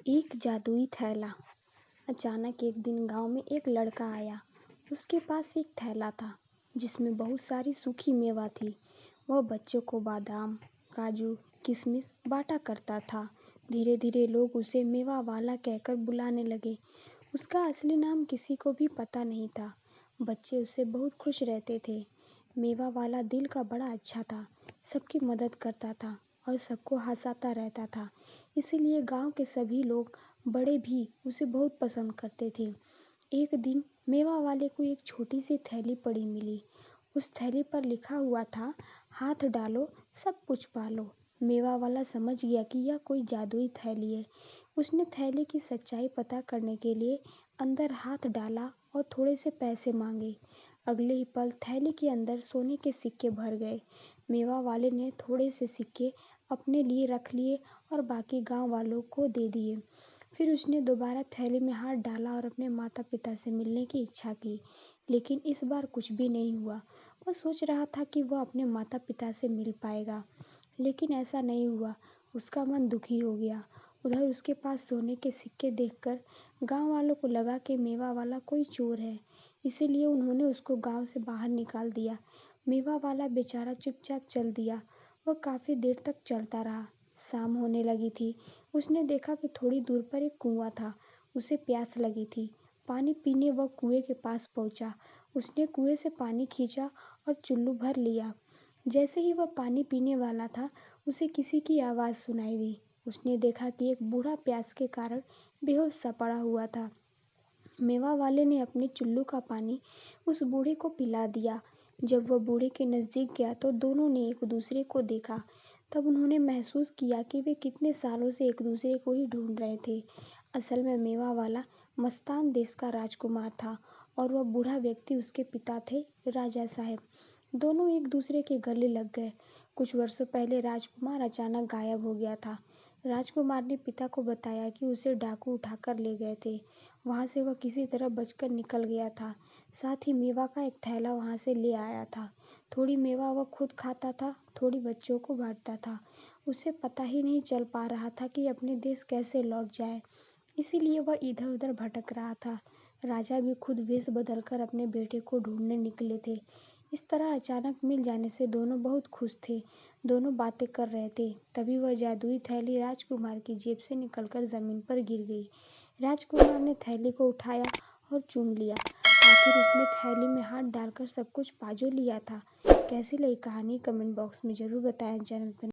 एक जादुई थैला। अचानक एक दिन गांव में एक लड़का आया। उसके पास एक थैला था जिसमें बहुत सारी सूखी मेवा थी। वह बच्चों को बादाम, काजू, किशमिश बांटा करता था। धीरे धीरे लोग उसे मेवा वाला कहकर बुलाने लगे। उसका असली नाम किसी को भी पता नहीं था। बच्चे उससे बहुत खुश रहते थे। मेवा वाला दिल का बड़ा अच्छा था, सबकी मदद करता था और सबको हंसाता रहता था। इसीलिए गांव के सभी लोग, बड़े भी उसे बहुत पसंद करते थे। एक दिन मेवा वाले को एक छोटी सी थैली पड़ी मिली। उस थैली पर लिखा हुआ था, हाथ डालो सब कुछ पालो। मेवा वाला समझ गया कि यह कोई जादुई थैली है। उसने थैली की सच्चाई पता करने के लिए अंदर हाथ डाला और थोड़े से पैसे मांगे। अगले ही पल थैली के अंदर सोने के सिक्के भर गए। मेवा वाले ने थोड़े से सिक्के अपने लिए रख लिए और बाकी गांव वालों को दे दिए। फिर उसने दोबारा थैली में हाथ डाला और अपने माता पिता से मिलने की इच्छा की, लेकिन इस बार कुछ भी नहीं हुआ। वह सोच रहा था कि वह अपने माता पिता से मिल पाएगा, लेकिन ऐसा नहीं हुआ। उसका मन दुखी हो गया। उधर उसके पास सोने के सिक्के देखकर गांव वालों को लगा कि मेवा वाला कोई चोर है, इसीलिए उन्होंने उसको गांव से बाहर निकाल दिया। मेवा वाला बेचारा चुपचाप चल दिया। वह काफी देर तक चलता रहा। शाम होने लगी थी। उसने देखा कि थोड़ी दूर पर एक कुआं था। उसे प्यास लगी थी। पानी पीने वह कुएं के पास पहुंचा। उसने कुएं से पानी खींचा और चुल्लू भर लिया। जैसे ही वह पानी पीने वाला था, उसे किसी की आवाज़ सुनाई दी। उसने देखा कि एक बूढ़ा प्यास के कारण बेहोश सा पड़ा हुआ था। मेवा वाले ने अपने चुल्लू का पानी उस बूढ़े को पिला दिया। जब वह बूढ़े के नज़दीक गया तो दोनों ने एक दूसरे को देखा। तब उन्होंने महसूस किया कि वे कितने सालों से एक दूसरे को ही ढूंढ रहे थे। असल में मेवा वाला मस्तान देश का राजकुमार था और वह बूढ़ा व्यक्ति उसके पिता थे, राजा साहब। दोनों एक दूसरे के गले लग गए। कुछ वर्षों पहले राजकुमार अचानक गायब हो गया था। राजकुमार ने पिता को बताया कि उसे डाकू उठाकर ले गए थे। वहां से वह किसी तरह बचकर निकल गया था। साथ ही मेवा का एक थैला वहां से ले आया था। थोड़ी मेवा वह खुद खाता था, थोड़ी बच्चों को बांटता था। उसे पता ही नहीं चल पा रहा था कि अपने देश कैसे लौट जाए, इसीलिए वह इधर उधर भटक रहा था। राजा भी खुद वेश बदलकर अपने बेटे को ढूंढने निकले थे। इस तरह अचानक मिल जाने से दोनों बहुत खुश थे। दोनों बातें कर रहे थे, तभी वह जादुई थैली राजकुमार की जेब से निकलकर जमीन पर गिर गई। राजकुमार ने थैली को उठाया और चूम लिया। आखिर उसने थैली में हाथ डालकर सब कुछ पा जो लिया था। कैसी लगी कहानी कमेंट बॉक्स में ज़रूर बताएं। चैनल पर